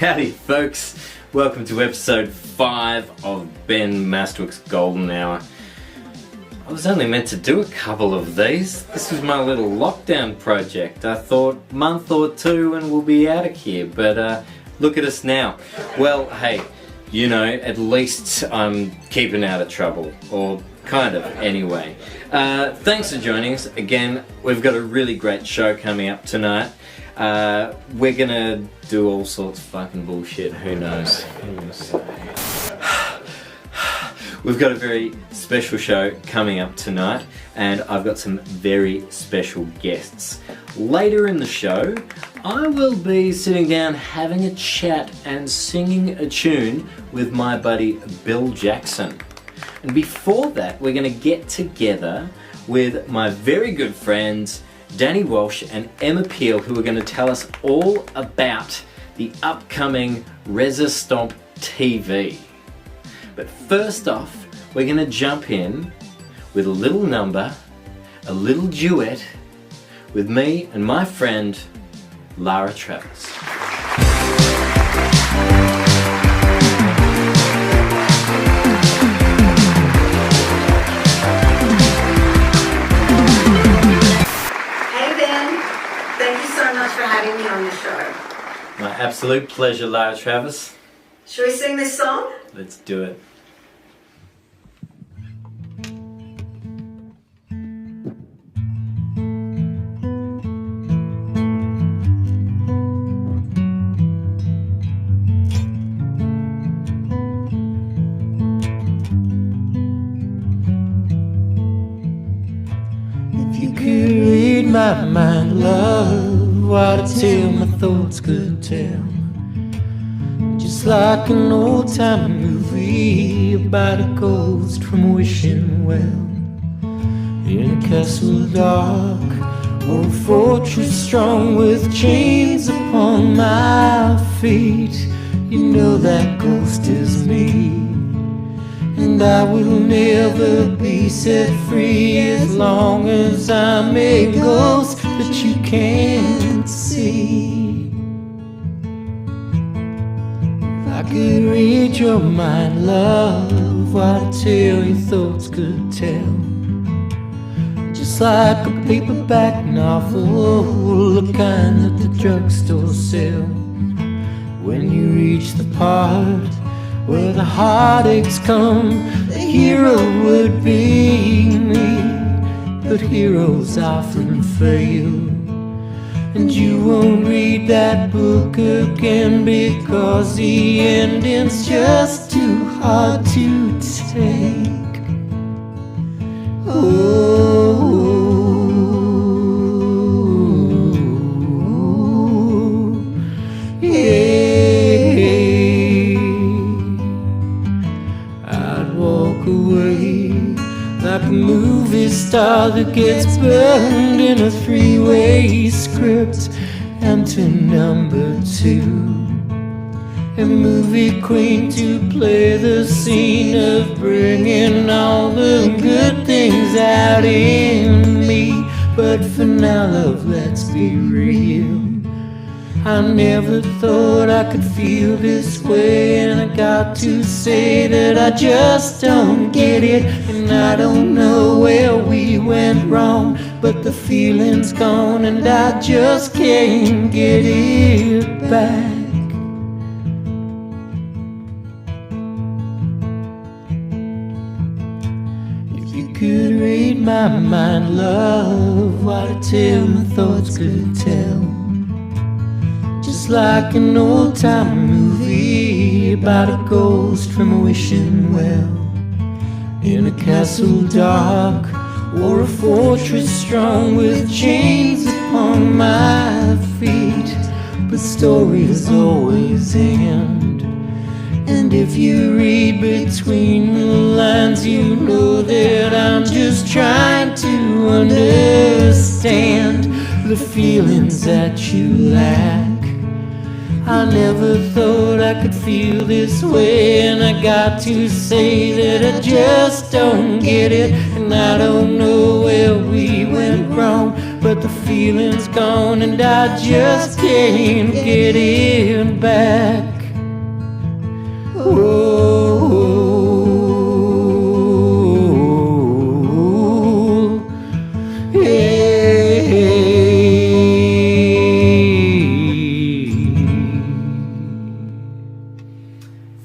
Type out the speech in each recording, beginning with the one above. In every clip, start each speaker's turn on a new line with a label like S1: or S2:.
S1: Howdy folks, welcome to episode 5 of Ben Mastwyk's Golden Hour. I was only meant to do a couple of these. This was my little lockdown project. I thought month or two and we'll be out of here, but look at us now. Well, hey, you know, at least I'm keeping out of trouble, or kind of, anyway. Thanks for joining us. Again, we've got a really great show coming up tonight. We're gonna do all sorts of fucking bullshit, who knows? We've got a very special show coming up tonight, and I've got some very special guests. Later in the show, I will be sitting down having a chat and singing a tune with my buddy Bill Jackson. And before that, we're gonna get together with my very good friends Danny Walsh and Emma Peel, who are going to tell us all about the upcoming Reservoir Stomp TV. But first off, we're going to jump in with a little number, a little duet with me and my friend Lara Travis.
S2: For having me on the show.
S1: My absolute pleasure, Lara Travis.
S2: Should we sing this song?
S1: Let's do it.
S3: If you could read my mind, love, what a tale my thoughts could tell. Just like an old time movie about a ghost from wishing well. In a castle dark or a fortress strong with chains upon my feet, you know that ghost is me. And I will never be set free as long as I'm a ghost that you can't see. If I could read your mind, love, what a tale your thoughts could tell. Just like a paperback novel, the kind that the drugstore sells. When you reach the part where the heartaches come, the hero would be me. But heroes often fail, and you won't read that book again because the ending's just too hard to take. Oh, yeah. Like a movie star that gets burned in a three-way script, and to number 2, a movie queen to play the scene of bringing all the good things out in me. But for now, love, let's be real. I never thought I could feel this way, and I got to say that I just don't get it. And I don't know where we went wrong, but the feeling's gone and I just can't get it back. If you could read my mind, love, what a tale my thoughts could tell. Just like an old time movie about a ghost from a wishing well. In a castle dark or a fortress strong with chains upon my feet. But stories always end, and if you read between the lines, you know that I'm just trying to understand the feelings that you lack. I never thought I could feel this way, and I got to say that I just don't get it. And I don't know where we went wrong, but the feeling's gone and I just can't get it back. Oh, hey.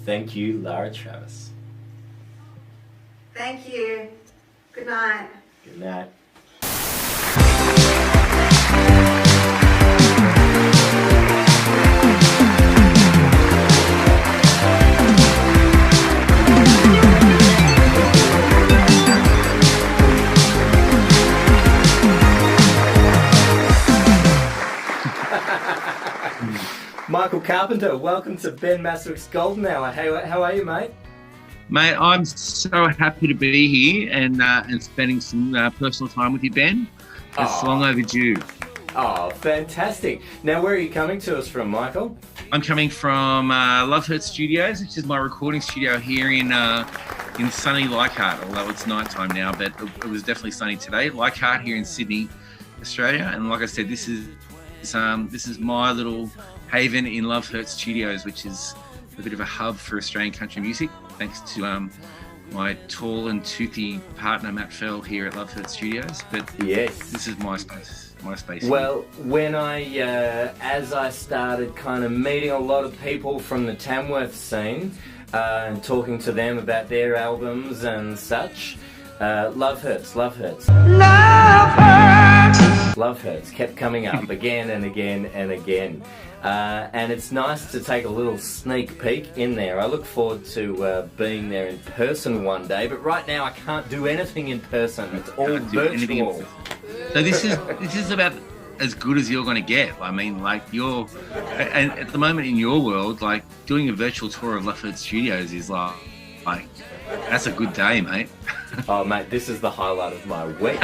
S1: Thank you, Lara Travis.
S2: Thank you. Good night.
S1: Good night. Michael Carpenter, welcome to Ben Mastwyk's Golden Hour. Hey, how are you, mate?
S4: Mate, I'm so happy to be here and spending some personal time with you, Ben. It's long overdue.
S1: Oh, fantastic. Now, where are you coming to us from, Michael?
S4: I'm coming from Love Hurt Studios, which is my recording studio here in sunny Leichhardt, although it's nighttime now, but it was definitely sunny today. Leichhardt here in Sydney, Australia. And like I said, this is my little haven in Love Hurt Studios, which is a bit of a hub for Australian country music, thanks to my tall and toothy partner Matt Fell here at Love Hurt Studios. But
S1: yes,
S4: this is my space.
S1: Well, when as I started kind of meeting a lot of people from the Tamworth scene and talking to them about their albums and such, Love Hurts kept coming up again and again and again. And it's nice to take a little sneak peek in there. I look forward to being there in person one day, but right now I can't do anything in person. It's all virtual.
S4: So this is about as good as you're going to get. I mean, like and at the moment in your world, like doing a virtual tour of Love Hurt Studios is like that's a good day, mate.
S1: Oh, mate, this is the highlight of my week.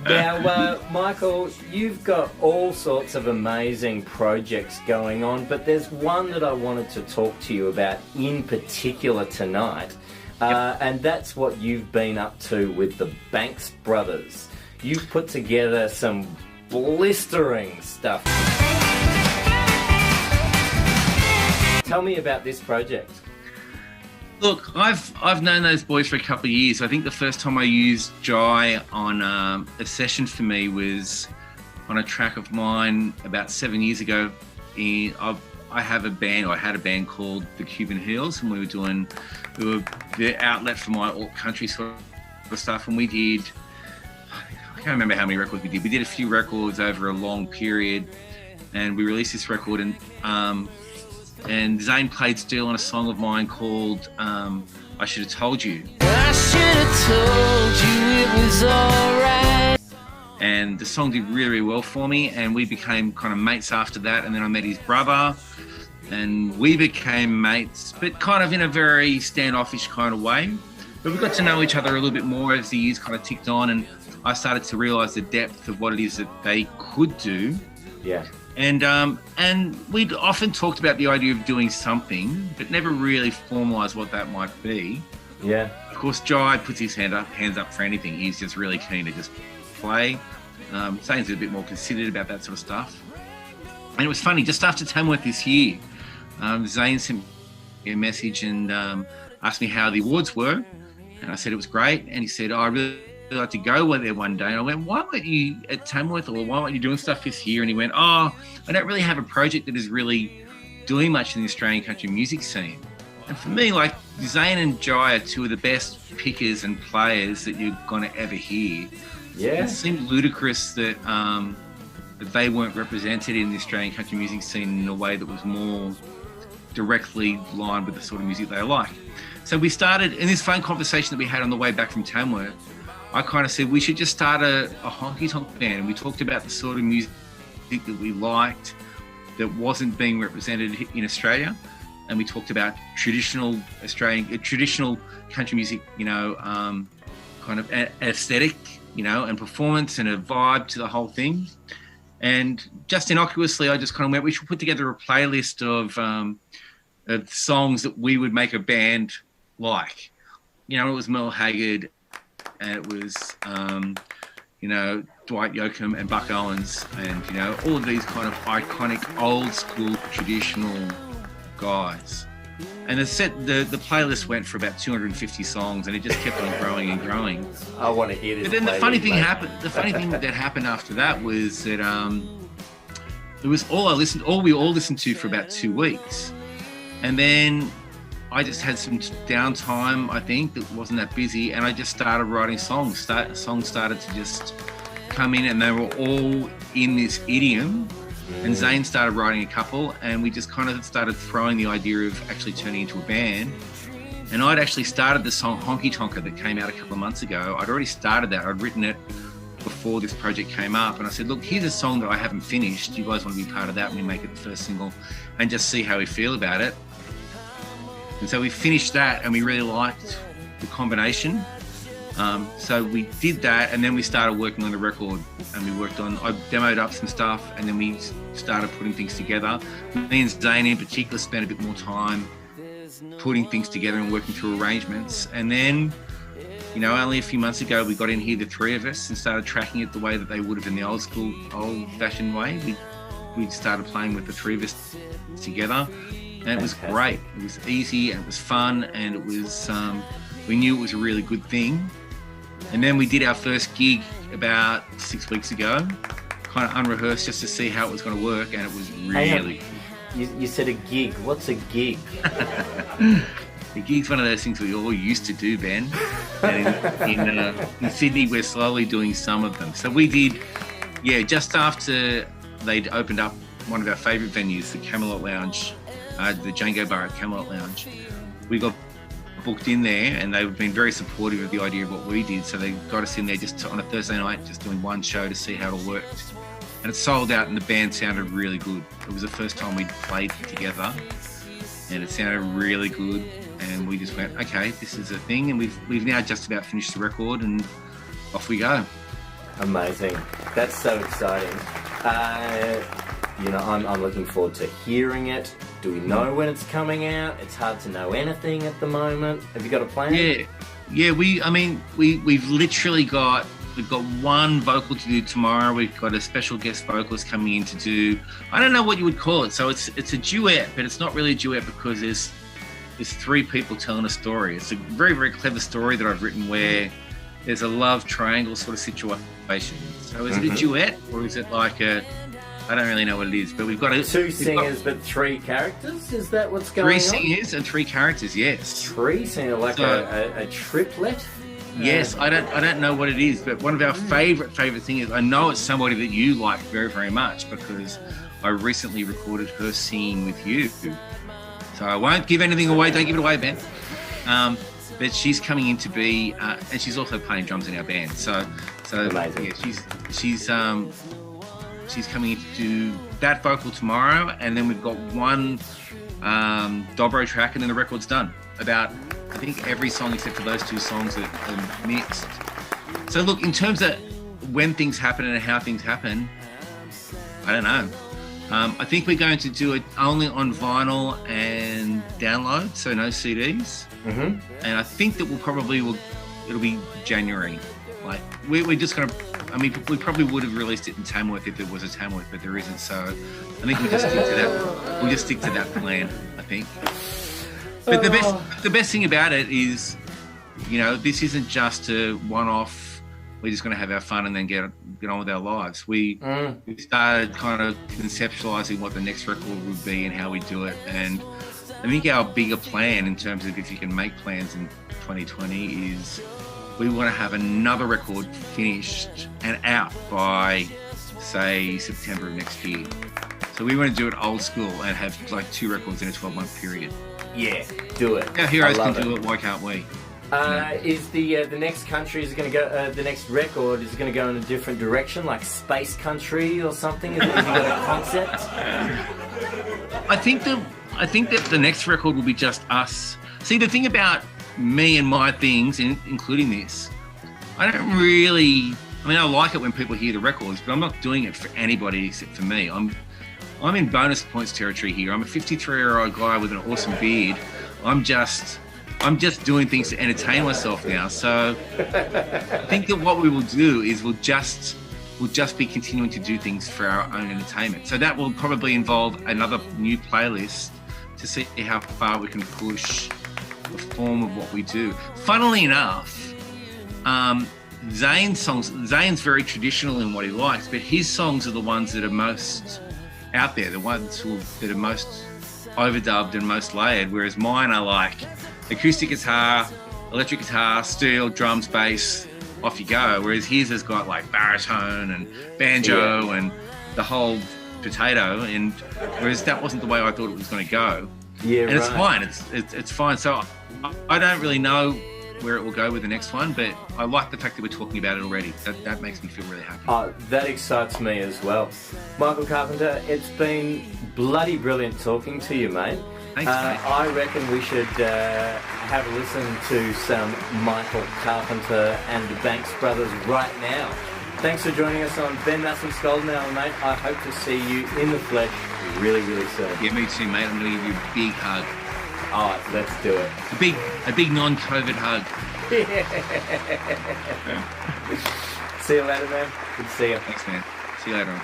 S1: Now, Michael, you've got all sorts of amazing projects going on, but there's one that I wanted to talk to you about in particular tonight, and that's what you've been up to with the Banks Brothers. You've put together some blistering stuff. Tell me about this project.
S4: Look, I've known those boys for a couple of years. I think the first time I used Jai on a session for me was on a track of mine about 7 years ago. I had a band called the Cuban Hills, and we were the outlet for my alt country sort of stuff, and we did, I can't remember how many records we did. We did a few records over a long period, and we released this record, and Zane played steel on a song of mine called I Should Have Told You.
S3: I should have told you it was alright.
S4: And the song did really, really well for me, and we became kind of mates after that. And then I met his brother, and we became mates, but kind of in a very standoffish kind of way. But we got to know each other a little bit more as the years kind of ticked on, and I started to realise the depth of what it is that they could do.
S1: Yeah.
S4: And we'd often talked about the idea of doing something, but never really formalised what that might be.
S1: Yeah.
S4: Of course, Jai puts his hands up for anything. He's just really keen to just play. Zane's a bit more considered about that sort of stuff. And it was funny, just after Tamworth this year, Zane sent me a message and asked me how the awards were. And I said it was great. And he said, I really like to go there one day. And I went, why weren't you at Tamworth, or why weren't you doing stuff this year? And he went, I don't really have a project that is really doing much in the Australian country music scene. And for me, like, Zane and Jai are two of the best pickers and players that you're going to ever hear.
S1: Yeah.
S4: It seemed ludicrous that they weren't represented in the Australian country music scene in a way that was more directly aligned with the sort of music they like. So we started, in this phone conversation that we had on the way back from Tamworth, I kind of said we should just start a honky-tonk band. And we talked about the sort of music that we liked that wasn't being represented in Australia. And we talked about traditional country music, kind of aesthetic, and performance and a vibe to the whole thing. And just innocuously, I just kind of went, we should put together a playlist of songs that we would make a band like. It was Merle Haggard, and it was, you know, Dwight Yoakam and Buck Owens, and, you know, all of these kind of iconic, old school, traditional guys. And the playlist went for about 250 songs, and it just kept on growing and growing.
S1: I want to hear this.
S4: But then the funny thing that happened after that was that it was all we all listened to for about 2 weeks. And then I just had some downtime, I think, that wasn't that busy, and I just started writing songs. Songs started to just come in, and they were all in this idiom. And Zane started writing a couple, and we just kind of started throwing the idea of actually turning into a band. And I'd actually started the song Honky Tonker that came out a couple of months ago. I'd already started that. I'd written it before this project came up, and I said, look, here's a song that I haven't finished. You guys want to be part of that when we make it the first single, and just see how we feel about it. And so we finished that, and we really liked the combination. So we did that, and then we started working on the record, and I demoed up some stuff, and then we started putting things together. Me and Zane in particular spent a bit more time putting things together and working through arrangements. And then, you know, only a few months ago, we got in here, the three of us, and started tracking it the way that they would have in the old-fashioned way. We started playing with the three of us together, and it was great. It was easy, and it was fun, and it was we knew it was a really good thing. And then we did our first gig about 6 weeks ago, kind of unrehearsed, just to see how it was going to work, and it was really...
S1: You said a gig. What's a gig?
S4: The gig's one of those things we all used to do, Ben. And in Sydney, we're slowly doing some of them. So we did, just after they'd opened up one of our favourite venues, the Camelot Lounge, the Django Bar at Camelot Lounge, we got booked in there, and they've been very supportive of the idea of what we did. So they got us in there just on a Thursday night, just doing one show to see how it all worked. And it sold out, and the band sounded really good. It was the first time we'd played together, and it sounded really good. And we just went, okay, this is a thing. And we've now just about finished the record, and off we go.
S1: Amazing. That's so exciting. You know, I'm looking forward to hearing it. Do we know when it's coming out? It's hard to know anything at the moment. Have you got a plan?
S4: Yeah. We've literally got one vocal to do tomorrow. We've got a special guest vocalist coming in to do, I don't know what you would call it. So it's a duet, but it's not really a duet because there's three people telling a story. It's a very, very clever story that I've written where there's a love triangle sort of situation. So is it a duet, or is it like I don't really know what it is, but we've got
S1: two singers but three characters? Is that what's going on?
S4: 3 singers and 3 characters, yes.
S1: 3 singers, like a triplet?
S4: Yes, I don't know what it is, but one of our favourite singers, I know it's somebody that you like very, very much because I recently recorded her singing with you. So I won't give anything away. Don't give it away, Ben. But she's coming in to be, and she's also playing drums in our band. So
S1: amazing.
S4: Yeah, she's coming in to do that vocal tomorrow, and then we've got one dobro track, and then the record's done. About, I think, every song except for those 2 songs that are mixed. So look, in terms of when things happen and how things happen, I don't know. I think we're going to do it only on vinyl and download, so no CDs. Mm-hmm. And I think that it'll be January. Like, we're just going to, I mean, we probably would have released it in Tamworth if there was a Tamworth, but there isn't. So I think we'll just stick to that. We'll just stick to that plan, I think. But the best thing about it is, you know, this isn't just a one-off. We're just going to have our fun and then get on with our lives. We started kind of conceptualizing what the next record would be and how we do it. And I think our bigger plan, in terms of if you can make plans in 2020, is we want to have another record finished and out by, say, September of next year. So we want to do it old school and have like 2 records in a 12-month period.
S1: Yeah, do it.
S4: Our heroes can do it. Why can't we?
S1: Is the next country is going to go? The next record is going to go in a different direction, like Space Country or something? Have you got a concept?
S4: I think that the next record will be just us. See, the thing about me and my things, including this, I don't really. I mean, I like it when people hear the records, but I'm not doing it for anybody except for me. I'm in bonus points territory here. I'm a 53-year-old guy with an awesome beard. I'm just I'm just doing things to entertain myself now. So I think that what we will do is we'll just be continuing to do things for our own entertainment. So that will probably involve another new playlist to see how far we can push the form of what we do. Funnily enough, Zane's very traditional in what he likes, but his songs are the ones that are most out there, the ones that are most overdubbed and most layered, whereas mine are like acoustic guitar, electric guitar, steel, drums, bass, off you go. Whereas his has got like baritone and banjo and the whole potato, and whereas that wasn't the way I thought it was going to go.
S1: Yeah,
S4: and it's fine. It's fine. So I don't really know where it will go with the next one, but I like the fact that we're talking about it already. That makes me feel really happy.
S1: Oh, that excites me as well. Michael Carpenter, it's been bloody brilliant talking to you, mate.
S4: Thanks, mate.
S1: I reckon we should have a listen to some Michael Carpenter and the Banks Brothers right now. Thanks for joining us on Ben Mastwyk Golden Hour, mate. I hope to see you in the flesh really, really soon.
S4: Yeah, me too, mate. I'm going to give you a big hug.
S1: All right, let's do it.
S4: A big non-COVID hug.
S1: See you later, man. Good to see you.
S4: Thanks, man. See you later on.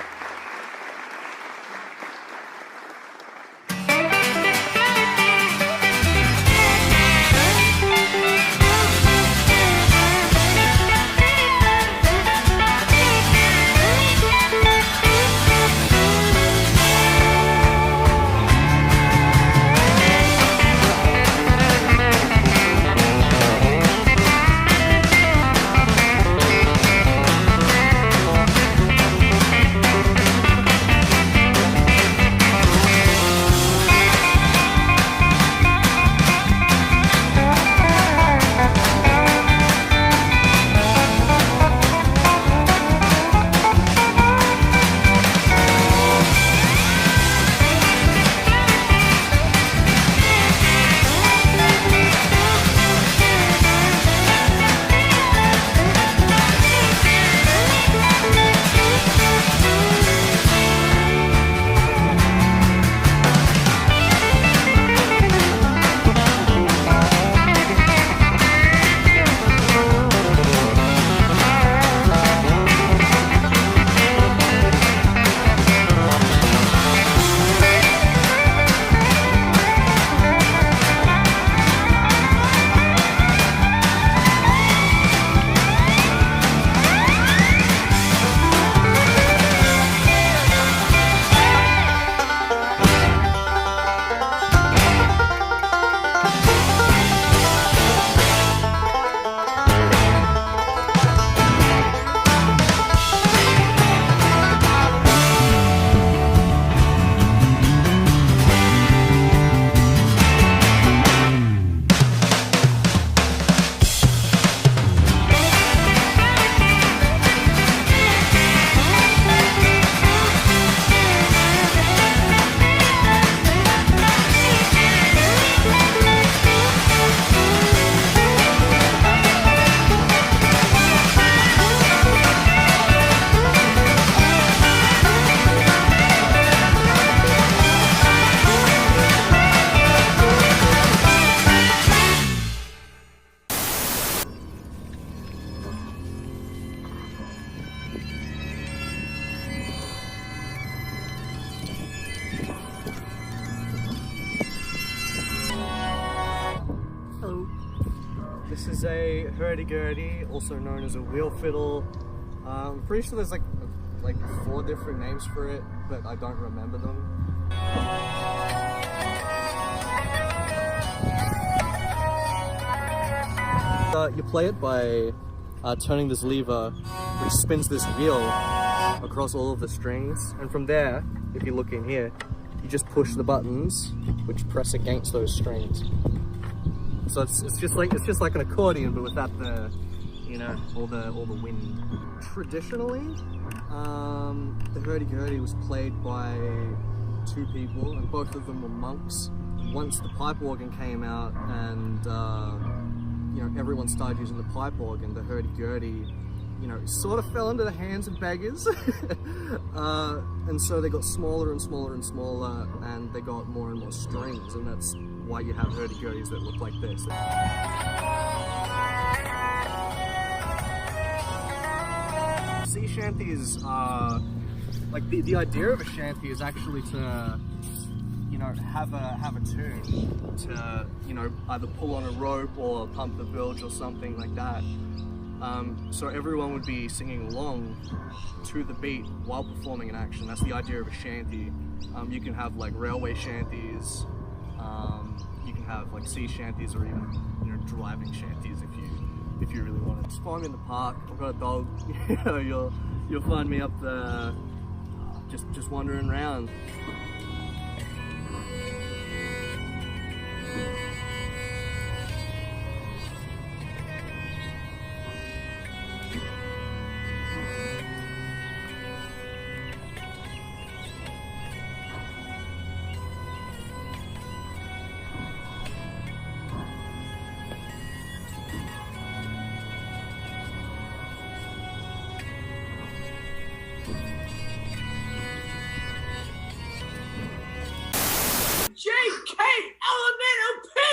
S5: This is a hurdy-gurdy, also known as a wheel fiddle. I'm pretty sure there's like 4 different names for it, but I don't remember them. You play it by turning this lever, which spins this wheel across all of the strings, and from there, if you look in here, you just push the buttons, which press against those strings. So it's just like an accordion, but without the, all the wind. Traditionally, the hurdy-gurdy was played by 2 people, and both of them were monks. Once the pipe organ came out, and everyone started using the pipe organ, the hurdy-gurdy, sort of fell into the hands of beggars. And so they got smaller and smaller and smaller, and they got more and more strings, and that's why you have hurdy-gurdies that look like this. Sea shanties are, like, the idea of a shanty is actually to, you know, have a tune, to, you know, either pull on a rope or pump the bilge or something like that. So everyone would be singing along to the beat while performing an action. That's the idea of a shanty. You can have like railway shanties, you can have like sea shanties, or even, you know, driving shanties if you really want it. Just find me in the park. I've got a dog. You know, you'll find me up there, just wandering around.
S3: JK Elemental P!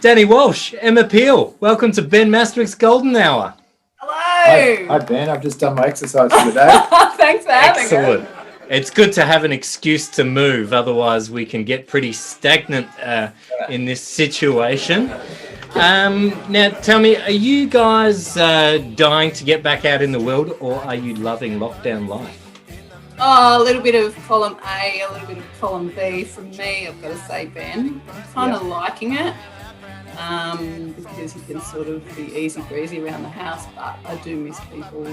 S1: Danny Walsh, Emma Peel, welcome to Ben Mastwyk's Golden Hour.
S2: Hello.
S6: Hi Ben, I've just done my exercise for the day.
S2: Thanks for having
S1: Excellent.
S2: us.
S1: It's good to have an excuse to move, otherwise we can get pretty stagnant in this situation. Now, tell me, are you guys dying to get back out in the world, or are you loving lockdown life?
S2: Oh, a little bit of column A, a little bit of column B from me, I've got to say, Ben. I'm kind of liking it because you can sort of be easy breezy around the house, but I do miss people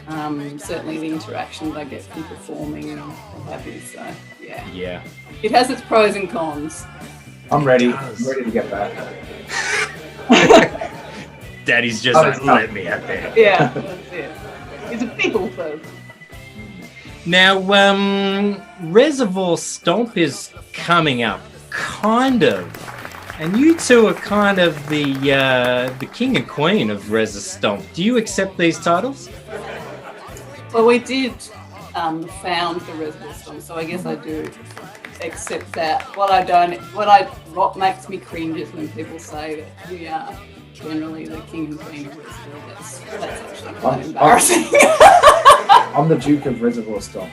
S2: and certainly the interactions I get from performing and what have you. So, yeah. It has its pros and cons.
S6: I'm ready. I'm ready to get back.
S1: Daddy's just like, let me out there.
S2: Yeah, that's it. It's a people person.
S1: Now, Reservoir Stomp is coming up, kind of. And you two are kind of the king and queen of Reservoir Stomp. Do you accept these titles?
S2: Well, we did found the Reservoir Stomp, so I guess I do accept that. What makes me cringe is when people say that we are generally the king and queen of Reservoir. That's actually quite embarrassing.
S6: I'm the Duke of Reservoir Stomp.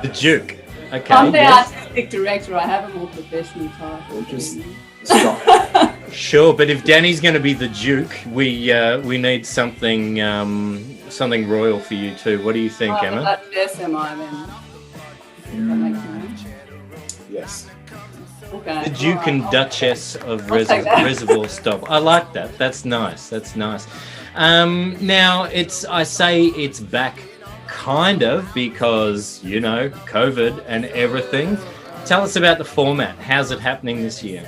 S1: The Duke. Okay.
S2: I'm the artistic director. I have a more professional title.
S6: Just stop.
S1: Sure, but if Danny's going to be the Duke, we need something royal for you too. What do you think, Emma?
S2: That's SMI then. That makes sense.
S6: Yes.
S2: Okay.
S1: The Duke and Duchess of
S2: I'll take that.
S1: Reservoir Stomp. I like that. That's nice. Now I say it's back, kind of, because COVID and everything. Tell us about the format. How's it happening this year?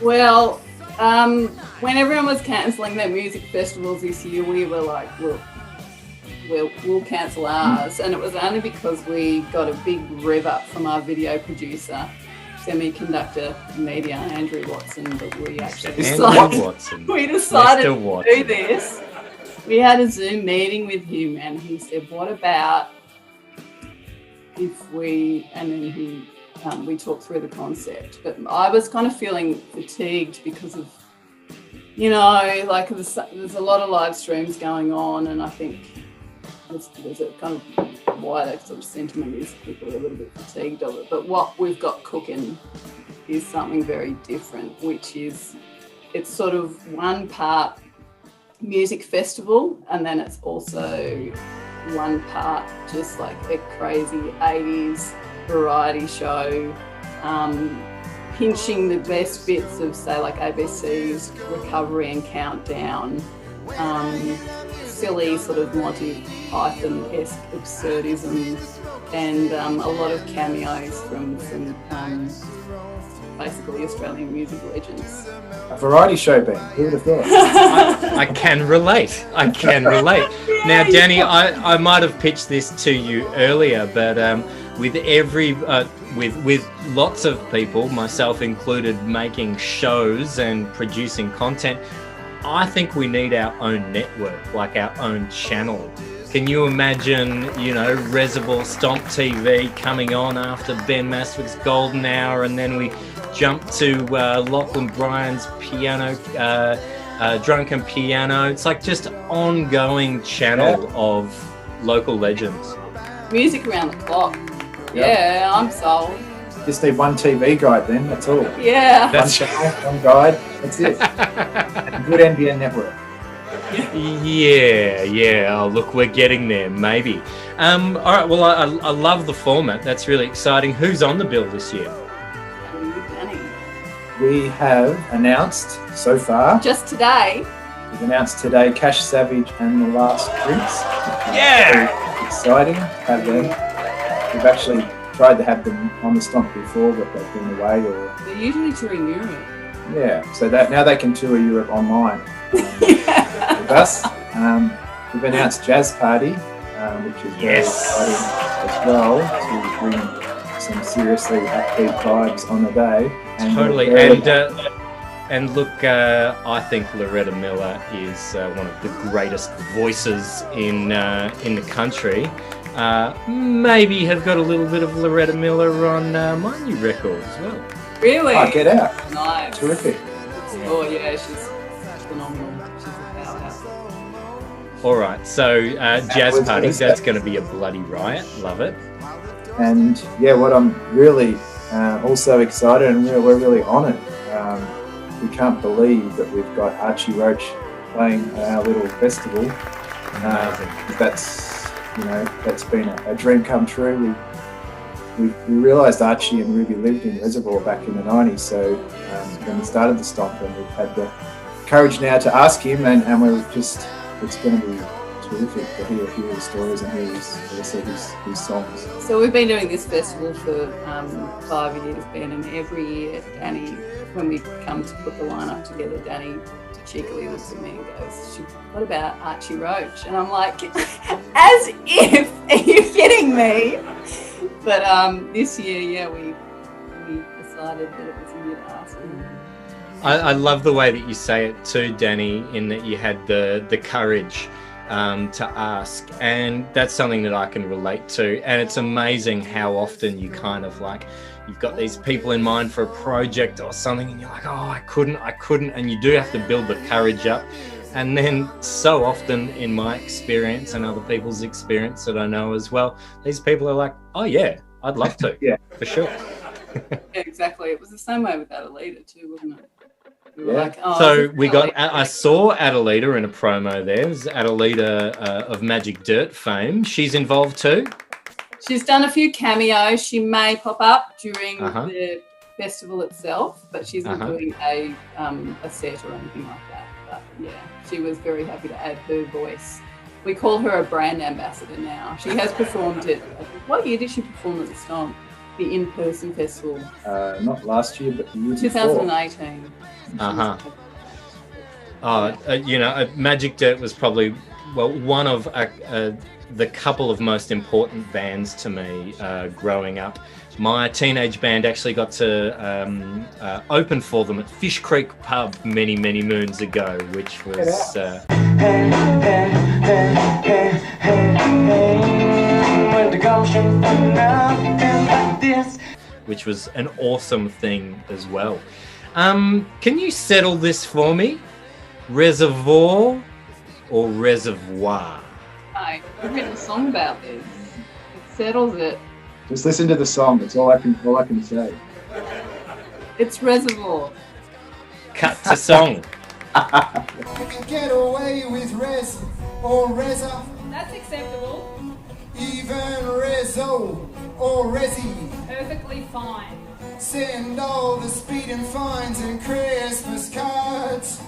S2: Well, when everyone was cancelling their music festivals this year, we were like, we'll cancel ours, and it was only because we got a big rev up from our video producer, semiconductor media, Andrew Watson, that we actually decided to do this. We had a Zoom meeting with him, and he said, "What about if we?" And then we talked through the concept. But I was kind of feeling fatigued because of, like there's a lot of live streams going on, and I think there's a kind of wider sort of sentiment is people are a little bit fatigued of it. But what we've got cooking is something very different, which is it's sort of one part music festival, and then it's also one part just like a crazy 80s variety show, pinching the best bits of, say, like ABC's Recovery and Countdown, silly sort of Monty Python-esque absurdism, and a lot of cameos from basically Australian music legends.
S6: A variety show, Ben. Who would have thought?
S1: I can relate. Now, Danny, I might have pitched this to you earlier, but with lots of people, myself included, making shows and producing content, I think we need our own network, like our own channel. Can you imagine, Reservoir Stomp TV coming on after Ben Mastwyk's Golden Hour, and then we jump to Lachlan Bryan's piano, drunken piano? It's like just ongoing channel of local legends.
S2: Music around the clock. Yeah, I'm sold.
S6: Just need one TV guide then, that's all.
S2: Yeah.
S6: One channel, one guide, that's it. Good NBN network.
S1: Yeah. Oh, look, we're getting there, maybe. All right, well, I love the format. That's really exciting. Who's on the bill this year?
S6: We have announced so far.
S2: Just today.
S6: We've announced today Cash Savage and The Last Prince.
S1: Yeah!
S6: Very exciting to have them. We've actually tried to have them on the Stomp before, but they've been away or...
S2: They're usually touring Europe.
S6: Yeah, so that now they can tour Europe online with us. We've announced Jazz Party, which is very exciting as well, to bring some seriously upbeat vibes on the day. And
S1: totally, and look, I think Loretta Miller is one of the greatest voices in the country. Maybe have got a little bit of Loretta Miller on my new record as well.
S2: Really?
S6: Oh, Get Out.
S2: Nice.
S6: Terrific.
S2: Oh yeah, she's phenomenal. She's a powerhouse.
S1: All right, so jazz
S6: was-
S1: parties, that's going to be a bloody riot. Love it.
S6: And yeah, what I'm really also excited, and we're really honoured. We can't believe that we've got Archie Roach playing at our little festival.
S1: Amazing.
S6: That's been a dream come true. We realised Archie and Ruby lived in Reservoir back in the 90s, so when we started the Stomp, and we've had the courage now to ask him, and we're just, it's going to be terrific to hear his stories and hear his songs.
S2: So we've been doing this festival for 5 years, Ben, and every year, Danny, when we come to put the lineup together, Danny cheekily looks at me and goes, "What about Archie Roach?" And I'm like, as if, are you kidding me? But this year, yeah, we decided that it was a year to ask him.
S1: I love the way that you say it too, Danny, in that you had the courage to ask, and that's something that I can relate to. And it's amazing how often you kind of like, you've got these people in mind for a project or something, and you're like, oh, I couldn't, and you do have to build the courage up. And then so often in my experience and other people's experience that I know as well, these people are like, oh yeah, I'd love to.
S6: Yeah,
S1: for sure.
S2: Yeah, exactly. It was the same way with Adelita too, wasn't it? We were
S6: Yeah.
S2: like, oh,
S1: So
S2: this is
S1: we got,
S2: Adelita.
S1: I saw Adelita in a promo there. There's Adelita of Magic Dirt fame. She's involved too.
S2: She's done a few cameos. She may pop up during
S1: Uh-huh.
S2: the festival itself, but she's not
S1: Uh-huh.
S2: doing a set or anything like that. But yeah, she was very happy to add her voice. We call her a brand ambassador now. She has performed at, what year did she perform at the Stomp? The in-person festival?
S6: Not last year, but the year before.
S2: 2018.
S1: Uh-huh. Magic Dirt was probably, well, one of the couple of most important bands to me growing up. My teenage band actually got to open for them at Fish Creek Pub many, many moons ago, which was which was an awesome thing as well. Can you settle this for me? Reservoir or Reservoir?
S2: I've written a song about this. It settles it.
S6: Just listen to the song. That's all I can say.
S2: It's Reservoir.
S1: Cut to song.
S3: You can get away with res or reza,
S7: That's acceptable.
S3: even rezo or resi.
S7: Perfectly fine.
S3: Send all the speeding fines and Christmas cards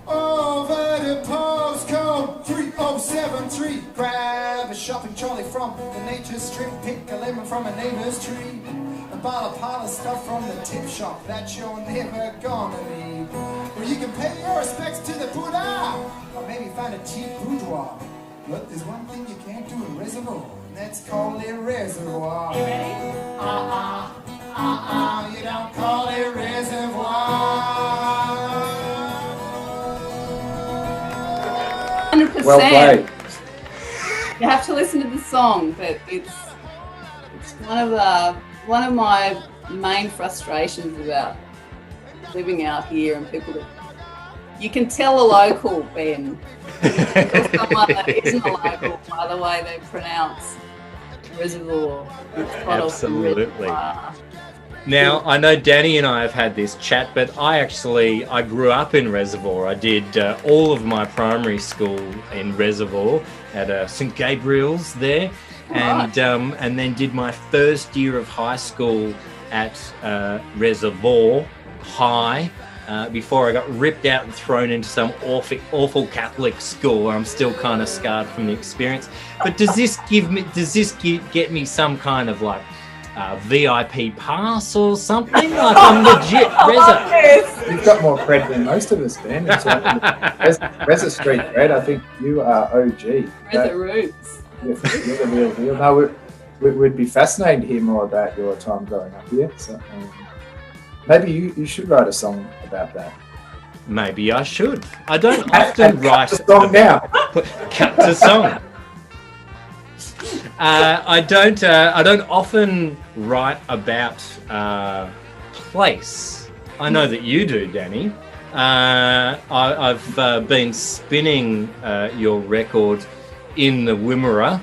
S3: over to postcode 3073. Grab a shopping trolley from the nature strip, pick a lemon from a neighbor's tree, and buy a pile of stuff from the tip shop that you're never gonna need. Or you can pay your respects to the Buddha, or maybe find a cheap boudoir. But there's one thing you can't do in Reservoir, and that's call it Reservoir.
S7: You ready?
S3: You don't call it Reservoir.
S2: 100%.
S6: Well played.
S2: You have to listen to the song, but it's one of my main frustrations about living out here and people that you can tell a local, Ben, or someone that isn't a local by the way they pronounce Reservoir. It's quite often
S1: Absolutely.
S2: Reservoir.
S1: Now, I know Danny and I have had this chat, but I grew up in Reservoir. I did all of my primary school in Reservoir at St. Gabriel's there, and then did my first year of high school at Reservoir High before I got ripped out and thrown into some awful Catholic school where I'm still kind of scarred from the experience. But does this get me some kind of like VIP pass or something? Like I'm legit Reza.
S6: You've got more cred than most of us, Ben. Reza Street cred. I think you are OG.
S2: Reza Roots.
S6: You're the real deal. No, we'd be fascinated to hear more about your time growing up here. So, maybe you should write a song about that.
S1: Maybe I should. I don't often write
S6: the song now.
S1: Cut to song. I don't often write about place. I know that you do, Danny. I've been spinning your record in the Wimmera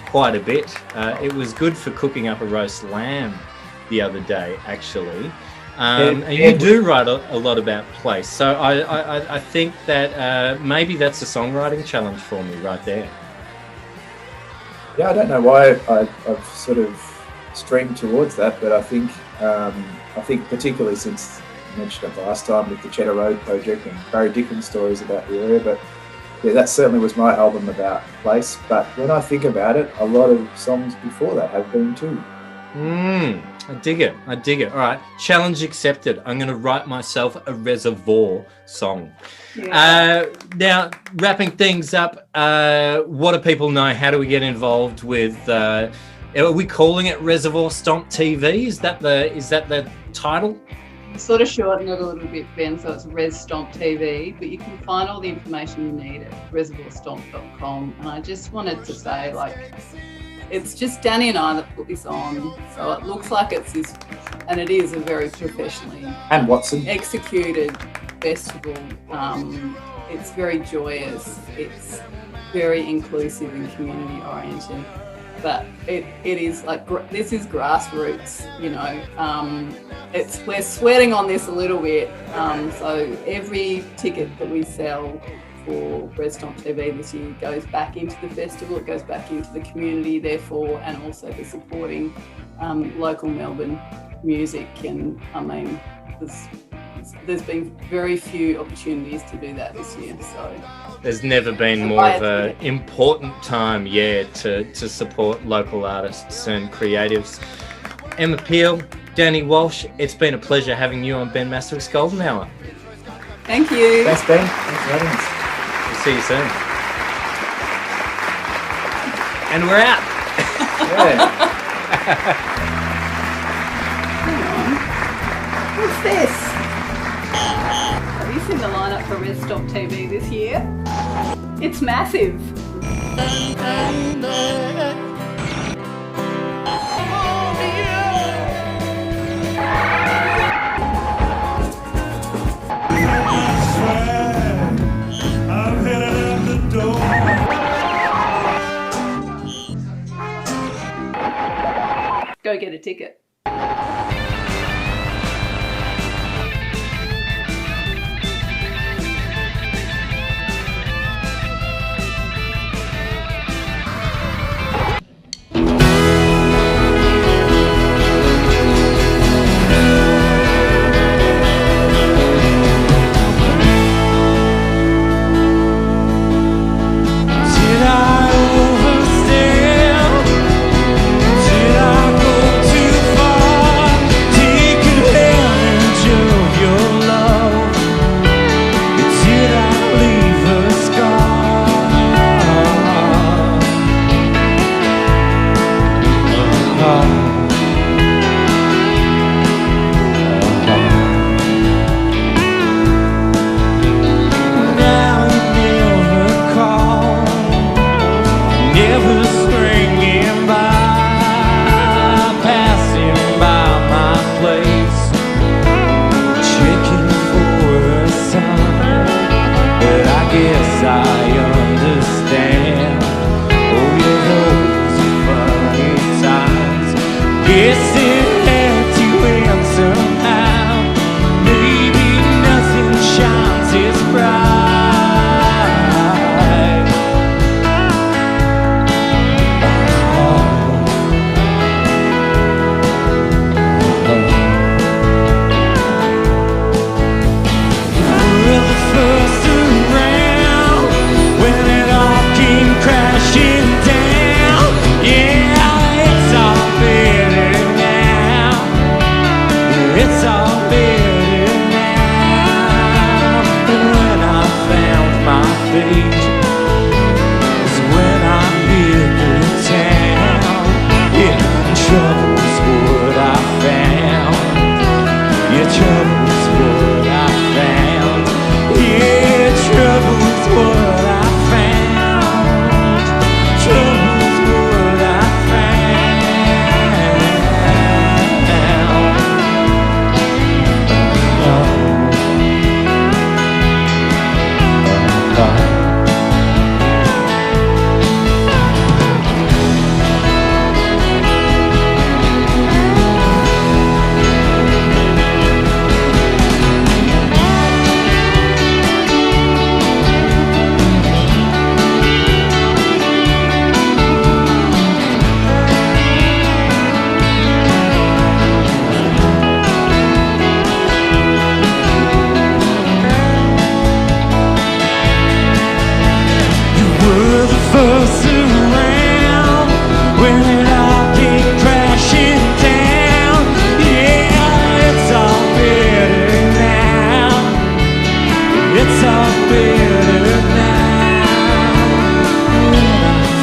S1: quite a bit. It was good for cooking up a roast lamb the other day, actually. And you do write a lot about place. So I think that maybe that's a songwriting challenge for me right there.
S6: Yeah, I don't know why I've sort of streamed towards that, but I think particularly since I mentioned it last time with the Cheddar Road project and Barry Dickens stories about the area, but yeah, that certainly was my album about place. But when I think about it, a lot of songs before that have been too.
S1: I dig it. All right, challenge accepted. I'm going to write myself a Reservoir song. Yeah. Now, wrapping things up, what do people know? How do we get involved with? Are we calling it Reservoir Stomp TV? Is that the title?
S2: Sort of shorten it a little bit, Ben, so it's Res Stomp TV, but you can find all the information you need at reservoirstomp.com. And I just wanted to say, it's just Danny and I that put this on, so it looks like it's this, and it is a very professionally
S6: and Watson
S2: executed festival. It's very joyous, it's very inclusive and community oriented, but it is this is grassroots, you know. We're sweating on this a little bit, so every ticket that we sell for Res Stomp TV this year goes back into the festival, it goes back into the community, therefore, and also for supporting local Melbourne music. And I mean, there's been very few opportunities to do that this year. So
S1: there's never been more of an important time, to support local artists and creatives. Emma Peel, Danny Walsh, it's been a pleasure having you on Ben Mastwyk's Golden Hour.
S2: Thank you.
S6: Thanks, Ben. Thanks for having us.
S1: We'll see you soon. And we're out.
S2: What's this? Have you seen the lineup for Res Stomp TV this year? It's massive. Go get a ticket.
S3: Did I overstep? Did I go too far?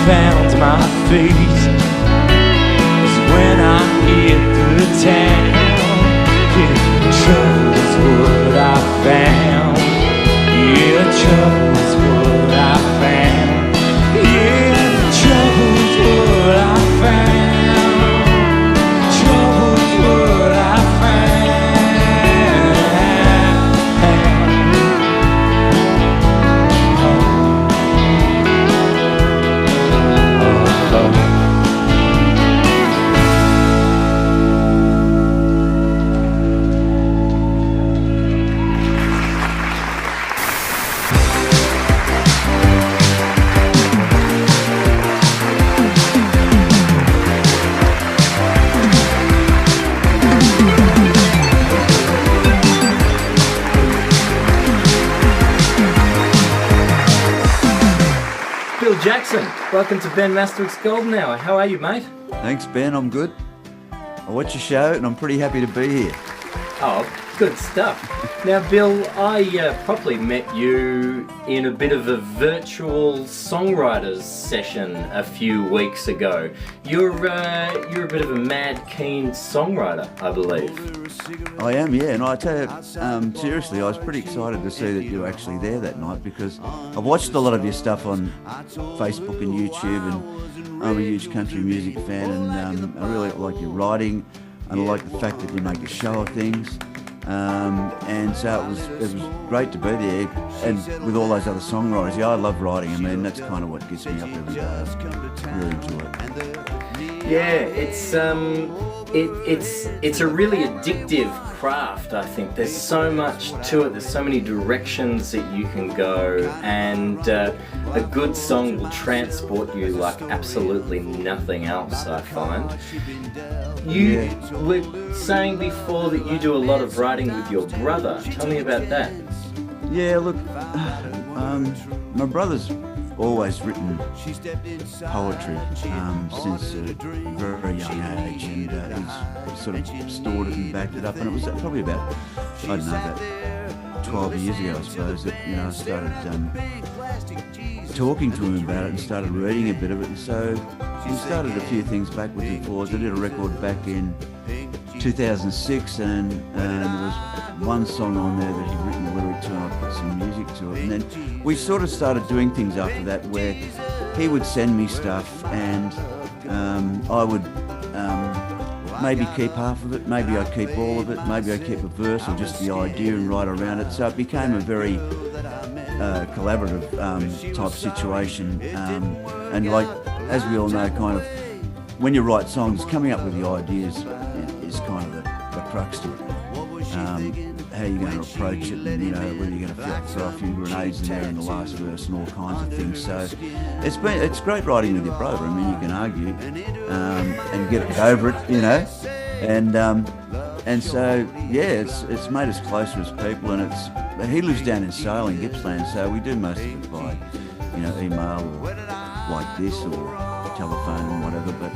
S3: found my feet is when I hit the town. Yeah, trouble is what I found. Yeah, trouble is what I found. Yeah, trouble is what I found. Trouble is what I found.
S1: Bill Jackson, welcome to Ben Mastwyk's Golden Hour. How are you, mate?
S8: Thanks, Ben. I'm good. I watch your show and I'm pretty happy to be here.
S1: Oh, good stuff. Now, Bill, I properly met you in a bit of a virtual songwriters session a few weeks ago. You're a bit of a mad keen songwriter, I believe.
S8: I am, yeah. And I tell you, seriously, I was pretty excited to see that you were actually there that night because I've watched a lot of your stuff on Facebook and YouTube, and I'm a huge country music fan, and I really like your writing, and I like the fact that you make a show of things. And so it was great to be there, and with all those other songwriters. Yeah, I love writing. I mean, that's kind of what gets me up every day. I really enjoy it.
S1: Yeah, it's a really addictive craft, I think. There's so much to it, there's so many directions that you can go, and a good song will transport you like absolutely nothing else, I find. You were saying before that you do a lot of writing with your brother. Tell me about that.
S8: Yeah, look, my brother's always written poetry since a very young age, and he's sort of stored it and backed it up. And it was probably about, I don't know, about 12 years ago, I suppose, that I started talking to him about it and started reading a bit of it. And so we started a few things backwards and forwards. I did a record back in 2006, and there was one song on there that he'd written the lyric to, and I put some music to it. And then we sort of started doing things after that, where he would send me stuff, and I would maybe keep half of it, maybe I'd keep all of it, maybe I'd keep a verse or just the idea and write around it. So it became a very collaborative type situation. And like, as we all know, kind of, when you write songs, coming up with the ideas is kind of the crux to it. How you're going to approach it, and whether you're going to throw a few grenades in there in the last verse and all kinds of things. So it's great writing with your brother. I mean, you can argue and get over it, and so yeah, it's made us closer as people. And he lives down in Sale in Gippsland, so we do most of it by email or like this or telephone and whatever. But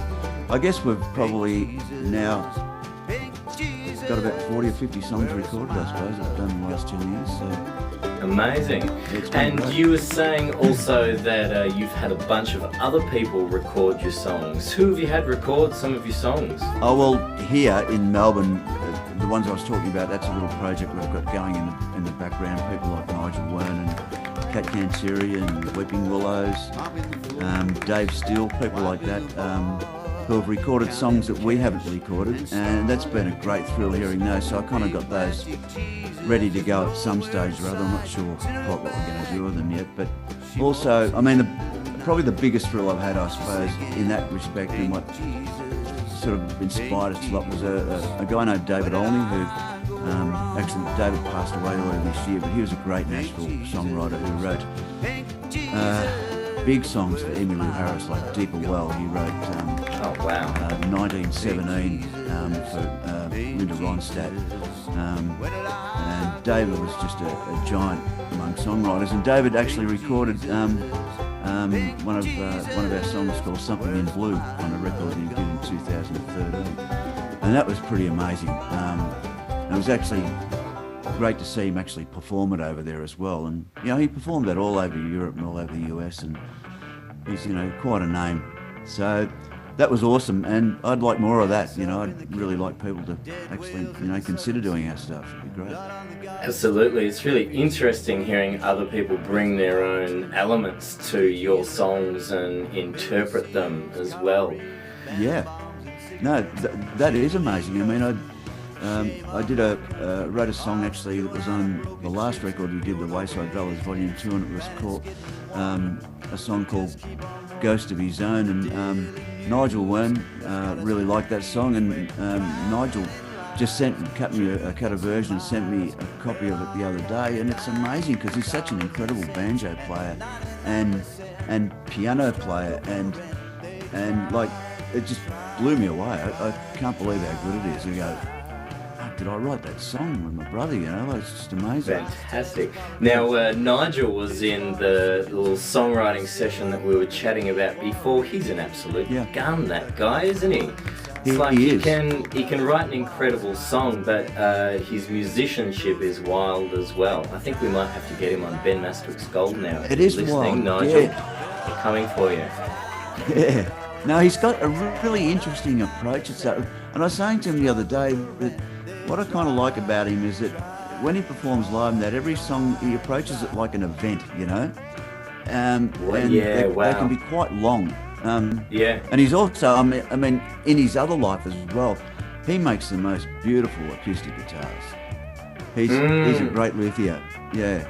S8: I guess we've probably now got about 40 or 50 songs recorded, I suppose, I've done in the last 10 years. So.
S1: Amazing. And
S8: great.
S1: You were saying also that you've had a bunch of other people record your songs. Who have you had record some of your songs?
S8: Oh, well, here in Melbourne, the ones I was talking about, that's a little project we've got going in the background. People like Nigel Wern and Cat Canseri and Weeping Willows, Dave Steele, people like that. Who have recorded songs that we haven't recorded, and that's been a great thrill hearing those. So I kind of got those ready to go at some stage or other. I'm not sure quite what we're going to do with them yet, but also, I mean, probably the biggest thrill I've had, I suppose, in that respect, and what sort of inspired us a lot was a guy named David Olney, who actually David passed away earlier this year, but he was a great Nashville songwriter who wrote big songs for Emmylou Harris, like Deeper Well. He wrote 1917 for Linda Ronstadt. And David was just a giant among songwriters. And David actually recorded one of our songs called Something in Blue on a record he did in 2013. And that was pretty amazing. And it was actually great to see him actually perform it over there as well. And he performed that all over Europe and all over the US, and he's quite a name. So that was awesome, and I'd like more of that. I'd really like people to actually consider doing our stuff. It'd be great.
S1: Absolutely. It's really interesting hearing other people bring their own elements to your songs and interpret them as well.
S8: Yeah. No, that is amazing. I mean, I wrote a song actually that was on the last record we did, the Wayside Ballads Volume 2, and it was called a song called Ghost of His Own, and Nigel Wern really liked that song, and Nigel just cut a version and sent me a copy of it the other day, and it's amazing because he's such an incredible banjo player and piano player, and like it just blew me away. I can't believe how good it is. You go, did I write that song with my brother? It's just amazing.
S1: Fantastic. Now, Nigel was in the little songwriting session that we were chatting about before. He's an absolute gun, that guy, isn't he? It's
S8: he is.
S1: He can write an incredible song, but his musicianship is wild as well. I think we might have to get him on Ben Mastwyk's Gold now.
S8: It is
S1: listening,
S8: wild.
S1: Nigel.
S8: Yeah.
S1: We're coming for you.
S8: Yeah. No, he's got a really interesting approach. And I was saying to him the other day that what I kind of like about him is that when he performs live, and that every song he approaches it like an event, and they can be quite long. And he's also, I mean, in his other life as well, he makes the most beautiful acoustic guitars. He's a great luthier. Yeah.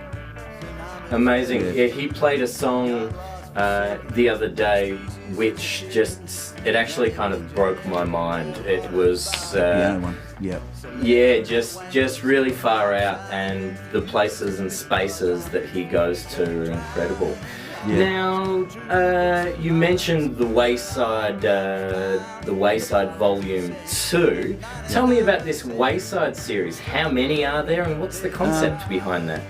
S1: Amazing. Yeah, he played a song the other day, which it actually kind of broke my mind. It was
S8: piano one.
S1: Yeah, just really far out, and the places and spaces that he goes to are incredible. Yeah. Now, you mentioned the Wayside Volume 2. Tell me about this Wayside series. How many are there, and what's the concept behind that?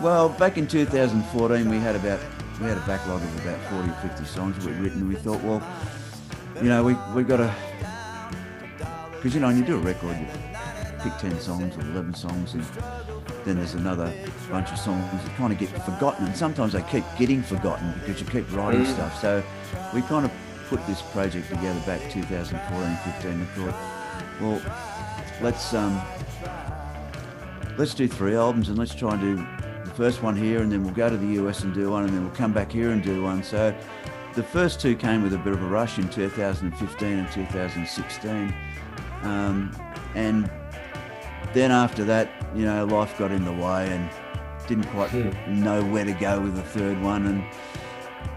S8: Well, back in 2014, we had a backlog of about 40 or 50 songs we'd written. We thought, well, we got to, because when you do a record, you pick 10 songs or 11 songs, and then there's another bunch of songs that kind of get forgotten, and sometimes they keep getting forgotten because you keep writing stuff. So we kind of put this project together back 2014-15 and thought, well, let's do 3 albums, and let's try and do the first one here, and then we'll go to the US and do one, and then we'll come back here and do one. So the first 2 came with a bit of a rush in 2015 and 2016, and then after that, life got in the way and didn't quite know where to go with the 3rd one, and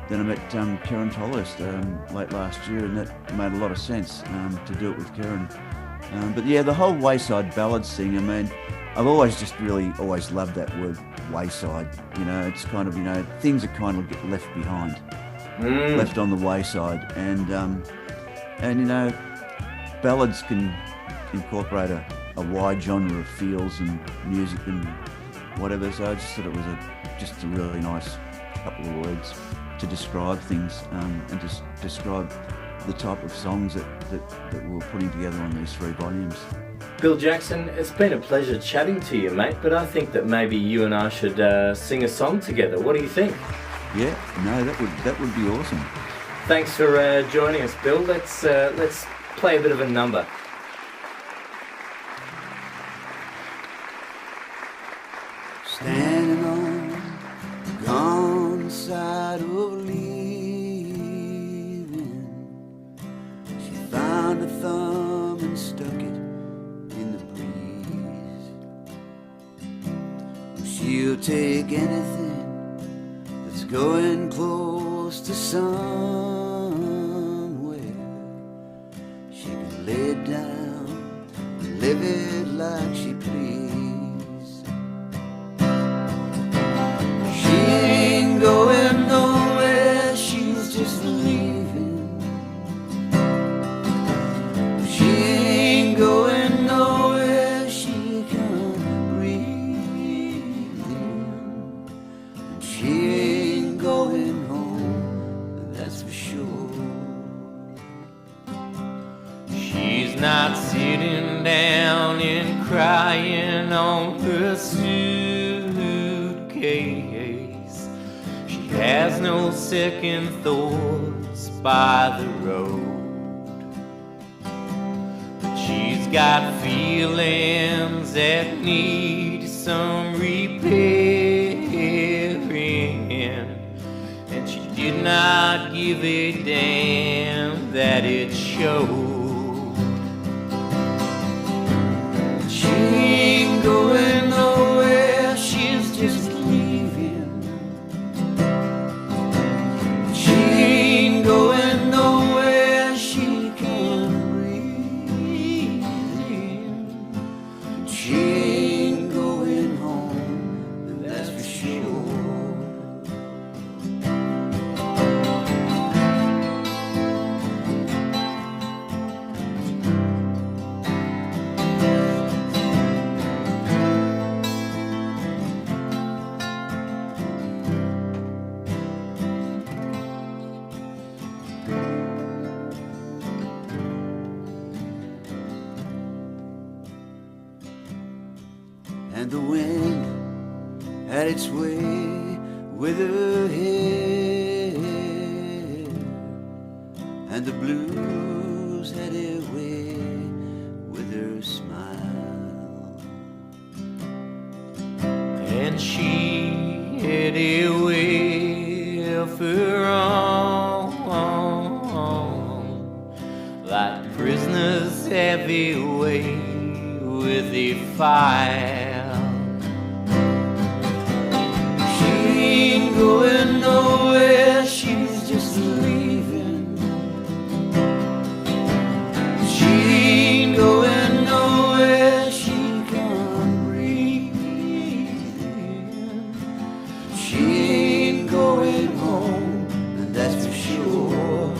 S8: then I met Karen Tolhurst late last year, and that made a lot of sense to do it with Karen. But yeah, the whole Wayside Ballads thing, I mean, I've always loved that word wayside. It's kind of, things that kind of get left behind, left on the wayside, and ballads can incorporate a wide genre of feels and music and whatever. So I just thought it was just a really nice couple of words to describe things, and just describe the type of songs that we're putting together on these 3 volumes.
S1: Bill Jackson, it's been a pleasure chatting to you, mate, but I think that maybe you and I should sing a song together. What do you think?
S8: Yeah, no, that would be awesome.
S1: Thanks for joining us, Bill. Let's play a bit of a number.
S3: Standing on the gone side of leaving, she found a thumb and stuck it in the breeze. She'll take anything that's going close to somewhere. She can lay it down and live it like she please. Going nowhere, she's just leaving. She ain't going nowhere, she can't breathe in. And she ain't going home, that's for sure. She's not sitting down and crying on her suitcase. Has no second thoughts by the road. But she's got feelings that need some repairing, and she did not give a damn that it showed. She ain't going nowhere, she's just leaving. She ain't going nowhere, she can't breathe. She ain't going home, that's for sure.
S8: And the wind had its way with her hair, and the blues had their way with her smile,
S3: And she had a way of her own, like prisoners have a way with a file. She ain't going nowhere, she's just leaving. She ain't going nowhere, she can't breathe. She ain't going home, and that's for sure.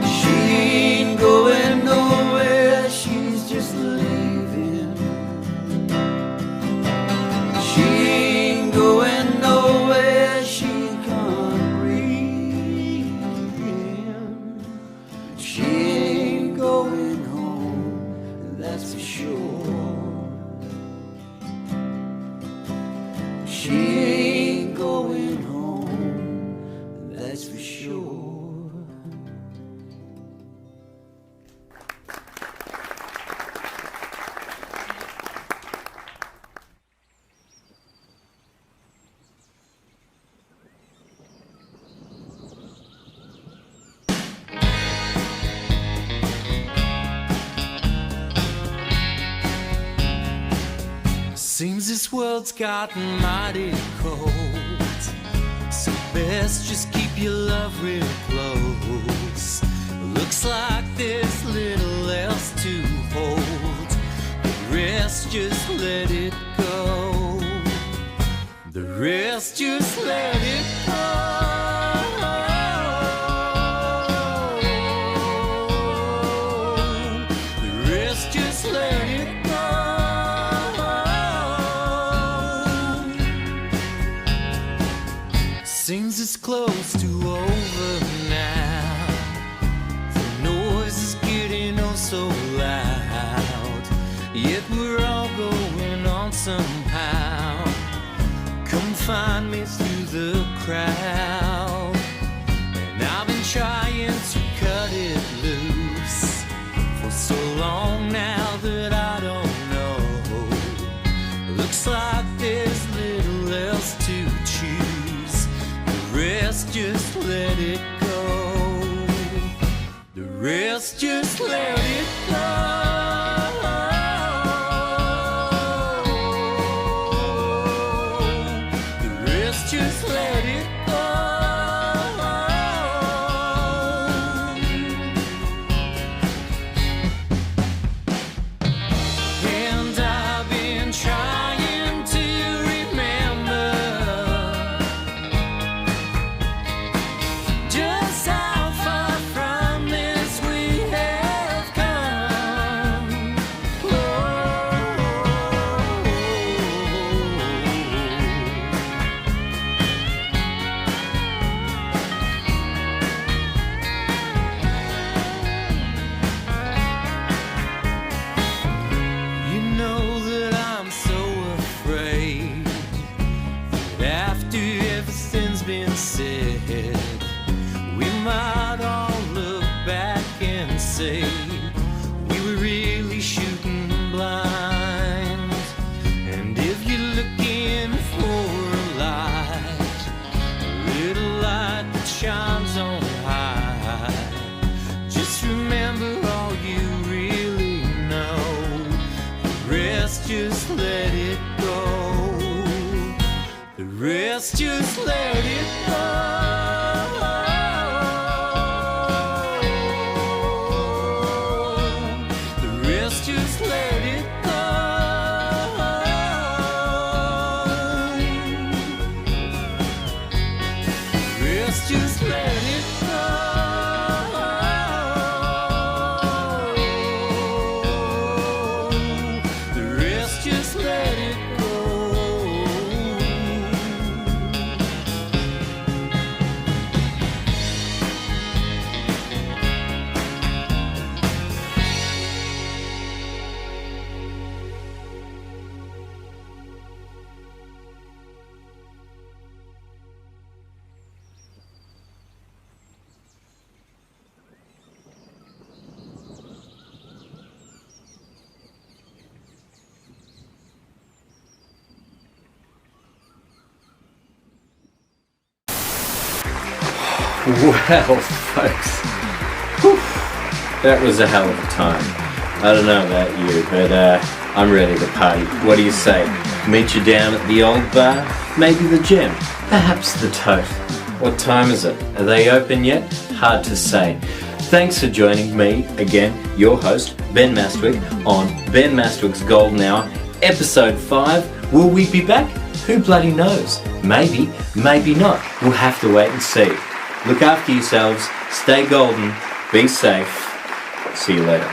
S3: She ain't going nowhere, she's just leaving. She ain't going nowhere, she can't breathe. She ain't going home, that's for sure. She ain't going home, that's for sure. Seems this world's gotten mighty cold, so best just keep your love real close. Looks like there's little else to hold, the rest just let it go. The rest just let it go. The rest just let it go. Seems it's close to over now. The noise is getting oh so loud, yet we're all going on somehow. Come find me through the crowd, and I've been trying to cut it loose for so long now that I don't know. Looks like there's little else to choose. The rest just let it go. The rest just let it go. The rest just let it go. And I've been trying to remember just how far from this we have come. rest just let it go. The rest just let it go. The rest just let it go. The rest just let it go.
S1: Well, folks, whew, that was a hell of a time. I don't know about you, but I'm ready to party. What do you say? Meet you down at the old bar? Maybe the gym? Perhaps the Tote? What time is it? Are they open yet? Hard to say. Thanks for joining me again, your host, Ben Mastwyk, on Ben Mastwyk's Golden Hour, Episode 5. Will we be back? Who bloody knows? Maybe, maybe not. We'll have to wait and see. Look after yourselves, stay golden, be safe. See you later.